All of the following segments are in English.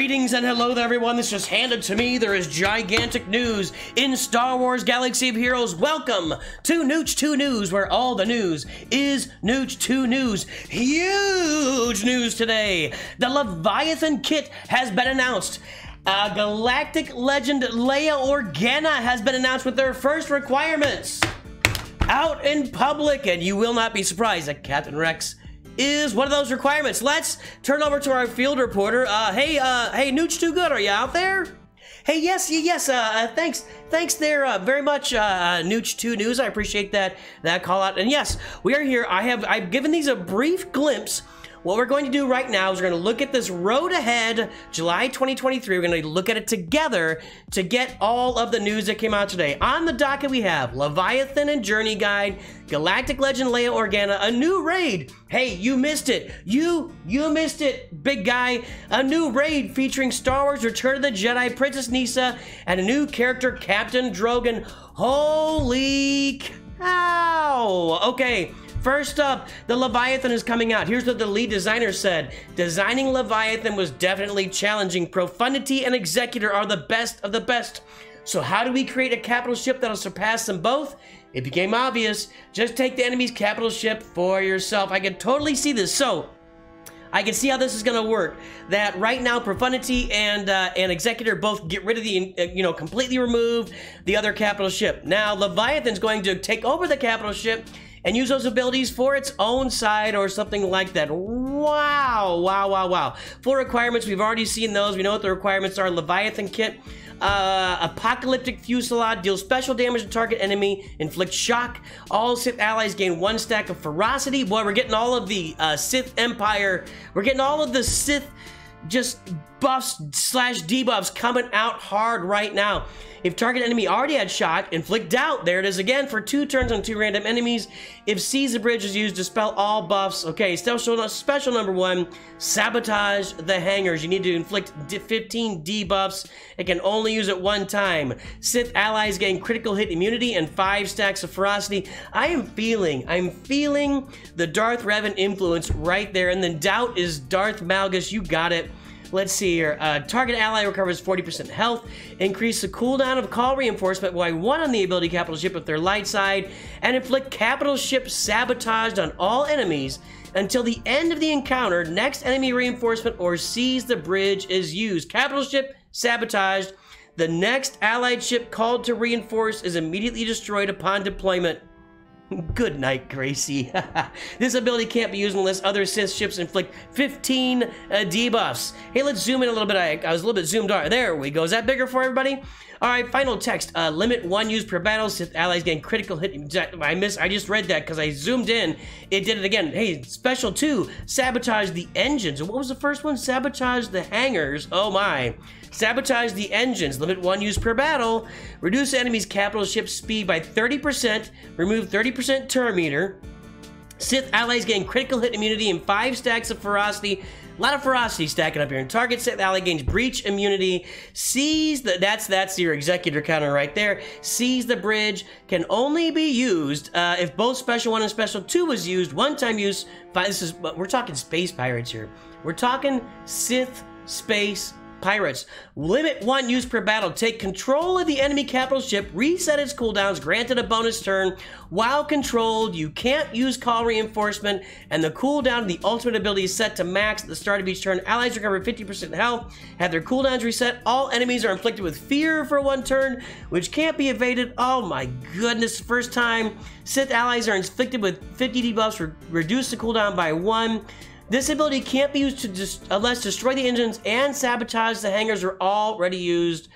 Greetings and hello there, everyone. This just handed to me. There is gigantic news in Star Wars Galaxy of Heroes. Welcome to Nooch 2 News, where all the news is Nooch 2 News. Huge news today. The Leviathan Kit has been announced. Galactic legend Leia Organa has been announced with their first requirements out in public, and you will not be surprised that Captain Rex is one of those requirements. Let's turn over to our field reporter. Hey, Nooch Too Good, are you out there? Hey, yes, thanks there very much, Nooch 2 News. I appreciate that call out. And yes, we are here. I've given these a brief glimpse. What we're going to do right now is we're going to look at this road ahead, July 2023. We're going to look at it together to get all of the news that came out today. On the docket, we have Leviathan and Journey Guide, Galactic Legend Leia Organa, a new raid. Hey, you missed it. You missed it, big guy. A new raid featuring Star Wars Return of the Jedi, Princess Kneesaa, and a new character, Captain Drogon. Holy cow. Okay. First up, the Leviathan is coming out. Here's what the lead designer said. Designing Leviathan was definitely challenging. Profundity and Executor are the best of the best. So how do we create a capital ship that'll surpass them both? It became obvious. Just take the enemy's capital ship for yourself. I can totally see this. So I can see how this is going to work. That right now, Profundity and Executor both get rid of the, completely remove the other capital ship. Now, Leviathan's going to take over the capital ship and use those abilities for its own side or something like that. Wow. Full requirements, we've already seen those. We know what the requirements are. Leviathan Kit. Apocalyptic Fusillade, deals special damage to target enemy, inflict shock. All Sith allies gain 1 stack of ferocity. Boy, we're getting all of the Sith Empire. We're getting all of the Sith just buffs / debuffs coming out hard right now. If target enemy already had shock, inflict doubt. There it is again for 2 turns on 2 random enemies. If Seize the Bridge is used, dispel all buffs. Okay, special number 1, sabotage the hangars. You need to inflict 15 debuffs. It can only use it 1 time. Sith allies gain critical hit immunity and 5 stacks of ferocity. I'm feeling the Darth Revan influence right there. And then doubt is Darth Malgus. You got it. Let's see here. Target ally recovers 40% health. Increase the cooldown of call reinforcement by 1 on the ability capital ship if they're light side. And inflict capital ship sabotaged on all enemies until the end of the encounter. Next enemy reinforcement or seize the bridge is used. Capital ship sabotaged. The next allied ship called to reinforce is immediately destroyed upon deployment. Good night, Gracie. This ability can't be used unless other Sith ships inflict 15 debuffs. Hey, let's zoom in a little bit. I was a little bit zoomed out. There we go. Is that bigger for everybody? All right, final text. Limit 1 use per battle. Sith allies gain critical hit. I just read that because I zoomed in. It did it again. Hey, special 2. Sabotage the engines. What was the first one? Sabotage the hangars. Oh my. Sabotage the engines. Limit 1 use per battle. Reduce the enemy's capital ship speed by 30%. Remove 30% turn meter. Sith allies gain critical hit immunity and 5 stacks of ferocity. A lot of ferocity stacking up here. And target Sith ally gains breach immunity. Seize the... That's your executor counter right there. Seize the bridge. Can only be used if both special 1 and special 2 was used. 1-time use. We're talking space pirates here. We're talking Sith space pirates. Limit 1 use per battle. Take control of the enemy capital ship. Reset its cooldowns. Granted a bonus turn. While controlled, you can't use call reinforcement. And the cooldown of the ultimate ability is set to max at the start of each turn. Allies recover 50% health. Have their cooldowns reset. All enemies are inflicted with fear for 1 turn, which can't be evaded. Oh my goodness. First time. Sith allies are inflicted with 50 debuffs. Reduce the cooldown by 1. This ability can't be used unless destroy the engines and sabotage the hangars are already used.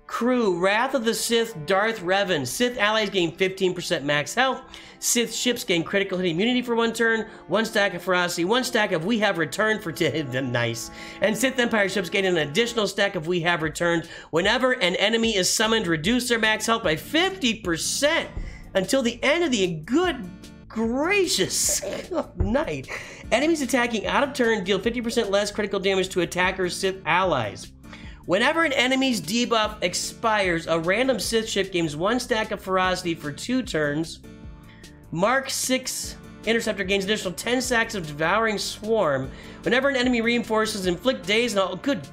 Crew, Wrath of the Sith, Darth Revan. Sith allies gain 15% max health. Sith ships gain critical hit immunity for 1 turn. 1 stack of ferocity. 1 stack of We Have Returned for nice. And Sith Empire ships gain an additional stack of We Have Returned. Whenever an enemy is summoned, reduce their max health by 50% until the end of the good gracious night. Enemies attacking out of turn deal 50% less critical damage to attackers' Sith allies. Whenever an enemy's debuff expires, a random Sith ship gains 1 stack of ferocity for 2 turns. Mark 6 Interceptor gains additional 10 stacks of Devouring Swarm. Whenever an enemy reinforces, inflict daze and all. Good.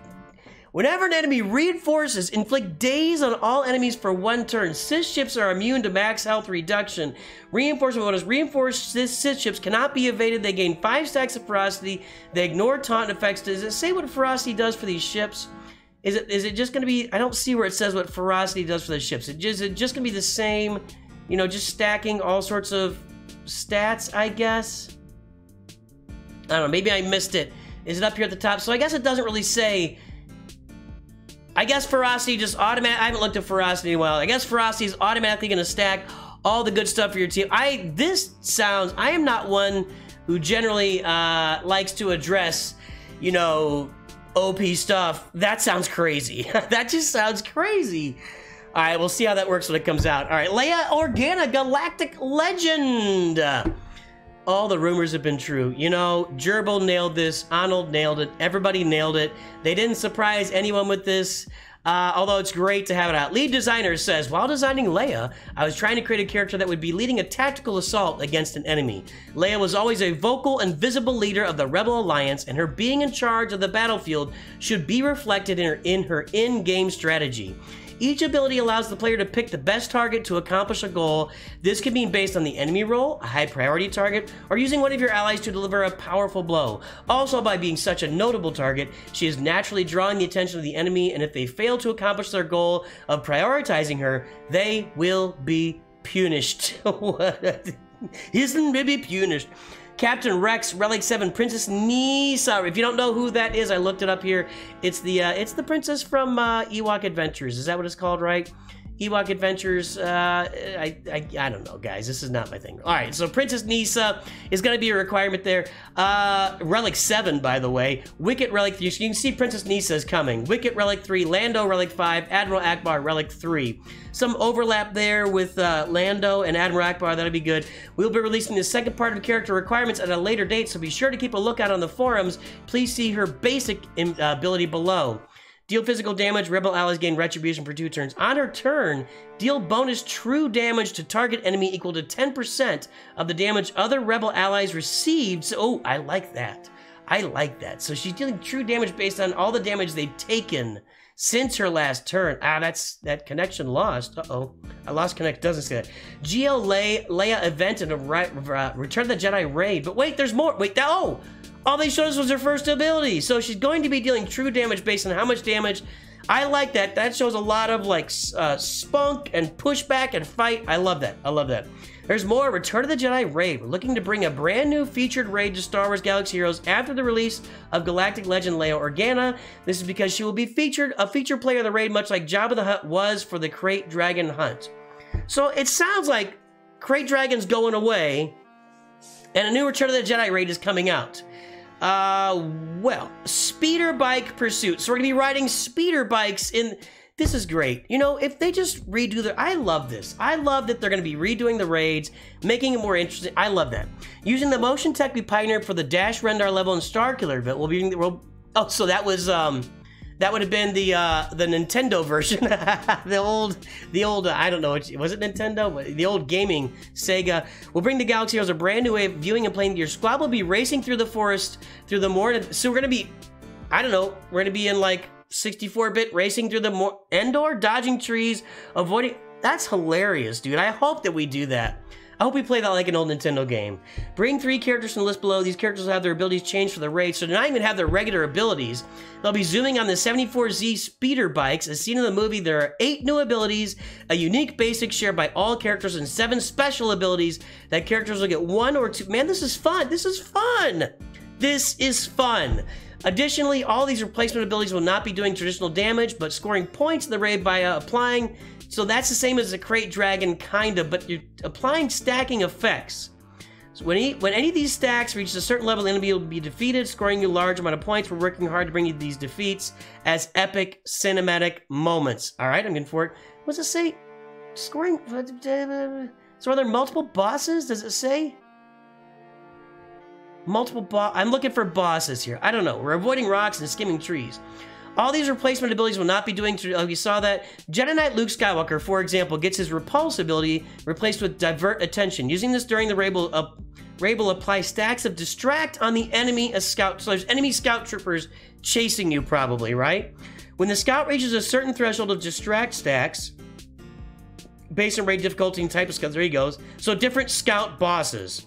Whenever an enemy reinforces, inflict daze on all enemies for 1 turn. Sith ships are immune to max health reduction. Reinforcement bonus. Reinforced Sith ships cannot be evaded. They gain 5 stacks of ferocity. They ignore taunt effects. Does it say what ferocity does for these ships? Is it just going to be... I don't see where it says what ferocity does for the ships. Is it just going to be the same, you know, just stacking all sorts of stats, I guess? I don't know. Maybe I missed it. Is it up here at the top? So I guess it doesn't really say... I guess ferocity just automatic. I haven't looked at ferocity in a while. I guess ferocity is automatically going to stack all the good stuff for your team. I am not one who generally likes to address, you know, OP stuff. That sounds crazy. That just sounds crazy. All right, we'll see how that works when it comes out. All right, Leia Organa, Galactic Legend. All the rumors have been true. You know, Gerbil nailed this. Arnold nailed it. Everybody nailed it. They didn't surprise anyone with this, although it's great to have it out. Lead designer says, while designing Leia, I was trying to create a character that would be leading a tactical assault against an enemy. Leia was always a vocal and visible leader of the Rebel Alliance, and her being in charge of the battlefield should be reflected in her in-game strategy. Each ability allows the player to pick the best target to accomplish a goal. This can be based on the enemy role, a high priority target, or using one of your allies to deliver a powerful blow. Also, by being such a notable target, she is naturally drawing the attention of the enemy, and if they fail to accomplish their goal of prioritizing her, they will be punished. Isn't maybe punished? Captain Rex, Relic 7, Princess Kneesaa. If you don't know who that is, I looked it up here. It's the princess from Ewok Adventures. Is that what it's called, right? Ewok Adventures. I don't know, guys. This is not my thing. All right, so Princess Kneesaa is going to be a requirement there. Relic 7, by the way. Wicket Relic 3. So you can see Princess Kneesaa is coming. Wicket Relic 3, Lando Relic 5, Admiral Akbar Relic 3. Some overlap there with Lando and Admiral Akbar. That'll be good. We'll be releasing the second part of character requirements at a later date, so be sure to keep a lookout on the forums. Please see her basic ability below. Deal physical damage. Rebel allies gain retribution for 2 turns. On her turn, deal bonus true damage to target enemy equal to 10% of the damage other Rebel allies received. So, oh, I like that. I like that. So she's dealing true damage based on all the damage they've taken since her last turn. Ah, that connection lost. Uh-oh. I lost connect. Doesn't say that. GL Leia event and a Return of the Jedi raid. But wait, there's more. Wait, oh! All they showed us was her first ability. So she's going to be dealing true damage based on how much damage. I like that. That shows a lot of like spunk and pushback and fight. I love that. I love that. There's more. Return of the Jedi raid. We're looking to bring a brand new featured raid to Star Wars Galaxy Heroes after the release of Galactic Legend Leia Organa. This is because she will be a featured player of the raid, much like Jabba the Hutt was for the Crate Dragon Hunt. So it sounds like Crate Dragon's going away, and a new Return of the Jedi raid is coming out. Well, speeder bike pursuit. So we're gonna be riding speeder bikes in... This is great. You know, if they just redo the... I love this. I love that they're gonna be redoing the raids, making it more interesting. I love that. Using the motion tech we pioneered for the Dash Rendar level in Starkiller event, we'll be using the... Oh, so that was, that would have been the Nintendo version. the old, I don't know, was it Nintendo? The old gaming Sega. We'll bring the Galaxy Heroes a brand new way of viewing and playing. Your squad will be racing through the forest, through the morning. So we're going to be, I don't know, we're going to be in like 64-bit racing through the Endor, dodging trees, avoiding... That's hilarious, dude. I hope that we do that. I hope we play that like an old Nintendo game. Bring 3 characters from the list below. These characters will have their abilities changed for the raid, so they're not even have their regular abilities. They'll be zooming on the 74Z speeder bikes. As seen in the movie, there are 8 new abilities, a unique basic shared by all characters, and 7 special abilities that characters will get 1 or 2. Man, this is fun. This is fun. This is fun. Additionally, all these replacement abilities will not be doing traditional damage, but scoring points in the raid by applying... So that's the same as a Crate Dragon, kind of, but you're applying stacking effects. So when any of these stacks reaches a certain level, the enemy will be defeated, scoring you a large amount of points. We're working hard to bring you these defeats as epic cinematic moments. All right, I'm going for it. What's it say? Scoring... So are there multiple bosses? Does it say? I'm looking for bosses here. I don't know. We're avoiding rocks and skimming trees. All these replacement abilities will not be doing... Oh, you saw that? Jedi Knight Luke Skywalker, for example, gets his Repulse ability replaced with Divert Attention. Using this during the raid will apply stacks of Distract on the enemy as scout... So there's enemy scout troopers chasing you, probably, right? When the scout reaches a certain threshold of distract stacks, based on raid difficulty and type of scout, there he goes. So different scout bosses.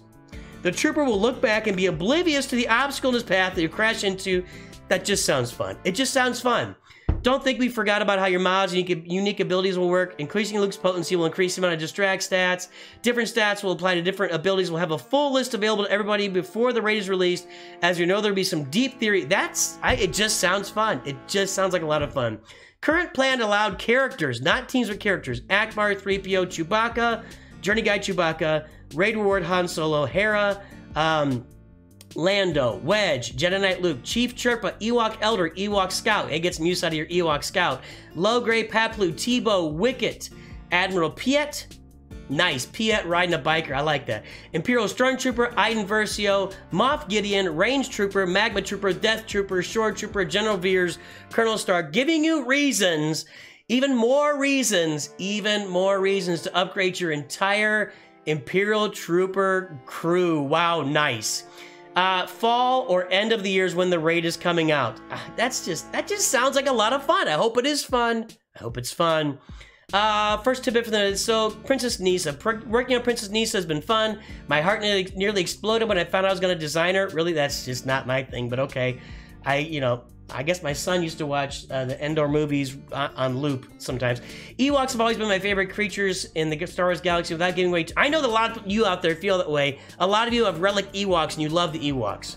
The trooper will look back and be oblivious to the obstacle in his path that you crash into. That just sounds fun. It just sounds fun. Don't think we forgot about how your mods and unique abilities will work. Increasing Luke's potency will increase the amount of distract stats. Different stats will apply to different abilities. We'll have a full list available to everybody before the raid is released. As you know, there'll be some deep theory. It just sounds fun. It just sounds like a lot of fun. Current planned allowed characters, not teams but characters. Akbar, 3PO, Chewbacca, Journey Guide Chewbacca, Raid Reward Han Solo, Hera, Lando, Wedge, Jedi Knight Luke, Chief Chirpa, Ewok Elder, Ewok Scout. Hey, get some use out of your Ewok Scout. Low Grey Paplu, Tebow, Wicket, Admiral Piet. Nice, Piet riding a biker. I like that. Imperial Stormtrooper, Iden Versio, Moff Gideon, Range Trooper, Magma Trooper, Death Trooper, Shore Trooper, General Veers, Colonel Stark, giving you reasons, even more reasons to upgrade your entire Imperial Trooper crew. Wow, nice. Fall or end of the year is when the raid is coming out. That just sounds like a lot of fun. I hope it is fun. I hope it's fun. First tidbit for the so Princess Kneesaa. Working on Princess Kneesaa has been fun. My heart nearly exploded when I found out I was gonna design her. Really, that's just not my thing, but okay. I guess my son used to watch the Endor movies on loop sometimes. Ewoks have always been my favorite creatures in the Star Wars galaxy without giving away. I know that a lot of you out there feel that way. A lot of you have relic Ewoks and you love the Ewoks.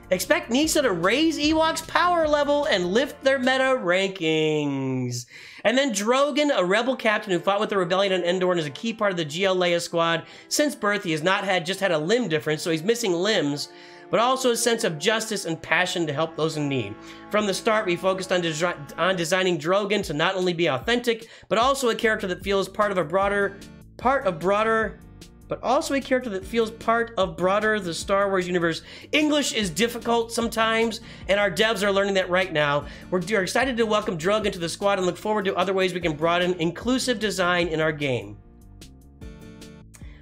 Expect Kneesaa to raise Ewoks' power level and lift their meta rankings. And then Drogon, a rebel captain who fought with the rebellion on Endor and is a key part of the GL Leia squad. Since birth, he has not just had a limb difference, so he's missing limbs, but also a sense of justice and passion to help those in need. From the start, we focused on designing Drogon to not only be authentic, but also a character that feels part of the Star Wars universe. English is difficult sometimes, and our devs are learning that right now. We're excited to welcome Drogon to the squad and look forward to other ways we can broaden inclusive design in our game.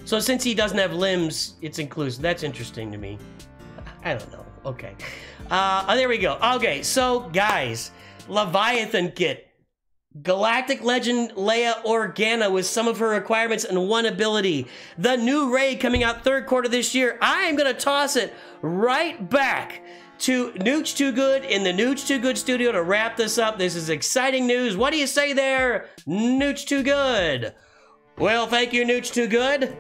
So since he doesn't have limbs, it's inclusive. That's interesting to me. I don't know. Okay. There we go. Okay, so guys, Leviathan Kit. Galactic legend Leia Organa with some of her requirements and one ability. The new raid coming out third quarter this year. I am going to toss it right back to Nooch Too Good in the Nooch Too Good studio to wrap this up. This is exciting news. What do you say there, Nooch Too Good? Well, thank you, Nooch Too Good.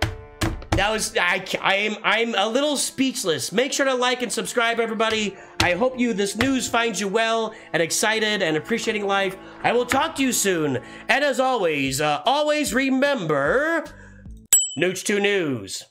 That was, I'm a little speechless. Make sure to like and subscribe, everybody. I hope this news finds you well and excited and appreciating life. I will talk to you soon. And as always, always remember, Nooch 2 News.